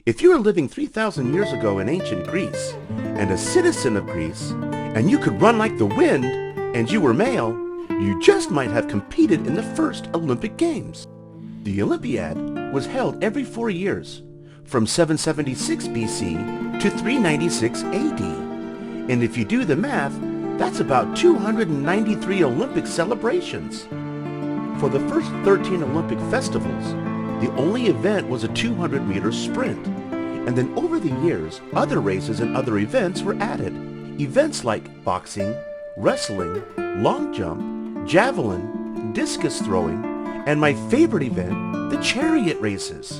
If you were living 3,000 years ago in ancient Greece and a citizen of Greece, and you could run like the wind, and you were male, you just might have competed in the first Olympic Games. The Olympiad was held every 4 years, from 776 BC to 396 AD. And if you do the math, that's about 293 Olympic celebrations. For the first 13 Olympic festivals, the only event was a 200-meter sprint. And then over the years, other races and other events were added. Events like boxing, wrestling, long jump, javelin, discus throwing, and my favorite event, the chariot races.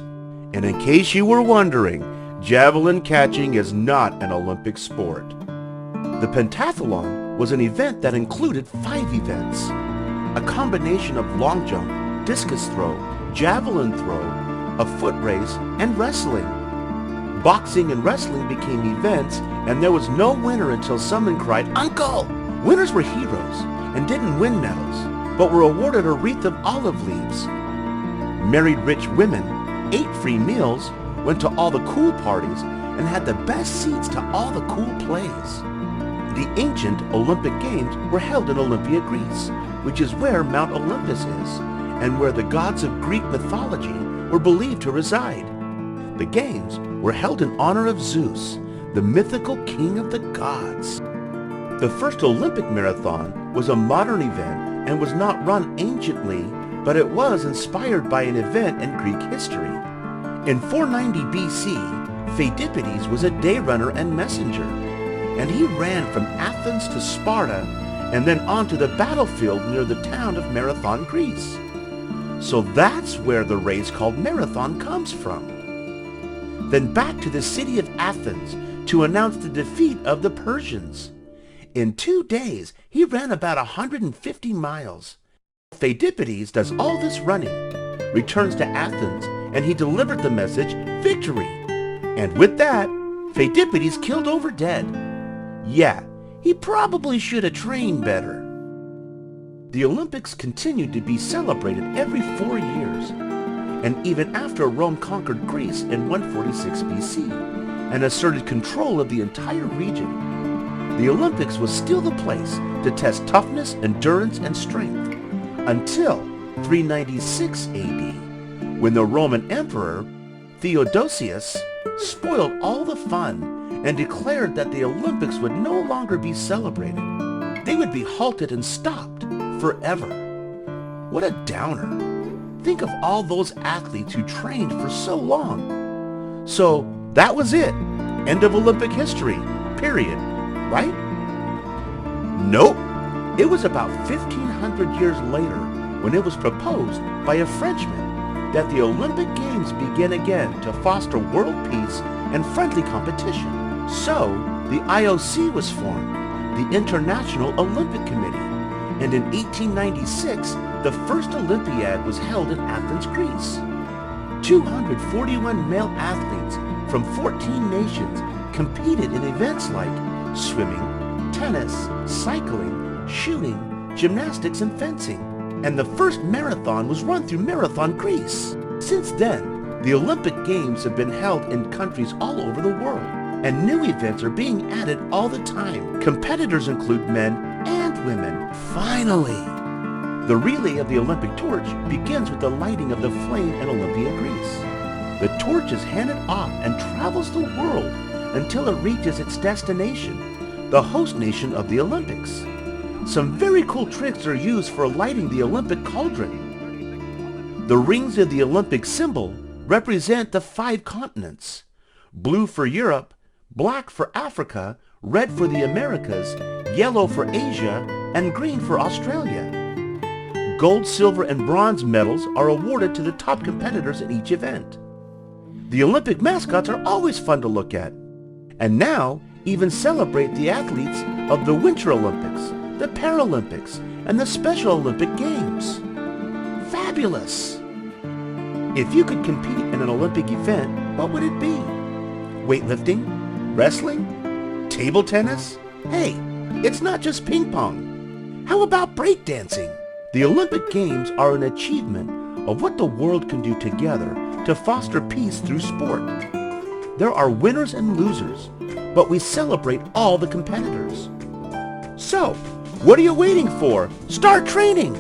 And in case you were wondering, javelin catching is not an Olympic sport. The pentathlon was an event that included 5 events. A combination of long jump, discus throw, javelin throw, a foot race, and wrestling. Boxing and wrestling became events, and there was no winner until someone cried, "Uncle!" Winners were heroes and didn't win medals, but were awarded a wreath of olive leaves. Married rich women ate free meals, went to all the cool parties, and had the best seats to all the cool plays. The ancient Olympic Games were held in Olympia, Greece, which is where Mount Olympus is, and where the gods of Greek mythology were believed to reside. The games were held in honor of Zeus, the mythical king of the gods. The first Olympic marathon was a modern event and was not run anciently, but it was inspired by an event in Greek history. In 490 BC, Pheidippides was a day runner and messenger, and he ran from Athens to Sparta and then on to the battlefield near the town of Marathon, Greece. So that's where the race called marathon comes from. Then back to the city of Athens to announce the defeat of the Persians. In 2 days, he ran about 150 miles. Pheidippides does all this running, returns to Athens, and he delivered the message, victory. And with that, Pheidippides killed over dead. Yeah, he probably should have trained better. The Olympics continued to be celebrated every 4 years, and even after Rome conquered Greece in 146 BC and asserted control of the entire region, the Olympics was still the place to test toughness, endurance, and strength until 396 AD, when the Roman Emperor Theodosius spoiled all the fun and declared that the Olympics would no longer be celebrated. They would be halted and stopped forever. What a downer. Think of all those athletes who trained for so long. So that was it. End of Olympic history. Period. Right? Nope. It was about 1,500 years later when it was proposed by a Frenchman that the Olympic Games begin again to foster world peace and friendly competition. So the IOC was formed, the International Olympic Committee, and in 1896, the first Olympiad was held in Athens, Greece. 241 male athletes from 14 nations competed in events like swimming, tennis, cycling, shooting, gymnastics, and fencing. And the first marathon was run through Marathon, Greece. Since then, the Olympic Games have been held in countries all over the world, and new events are being added all the time. Competitors include men and women. Finally! The relay of the Olympic torch begins with the lighting of the flame in Olympia, Greece. The torch is handed off and travels the world until it reaches its destination, the host nation of the Olympics. Some very cool tricks are used for lighting the Olympic cauldron. The rings of the Olympic symbol represent the 5 continents: blue for Europe, black for Africa, red for the Americas, yellow for Asia, and green for Australia. Gold, silver, and bronze medals are awarded to the top competitors in each event. The Olympic mascots are always fun to look at, and now even celebrate the athletes of the Winter Olympics, the Paralympics, and the Special Olympic Games. Fabulous! If you could compete in an Olympic event, what would it be? Weightlifting? Wrestling? Table tennis? Hey, it's not just ping pong. How about breakdancing? The Olympic Games are an achievement of what the world can do together to foster peace through sport. there are winners and losers, but we celebrate all the competitors. So, what are you waiting for? Start training!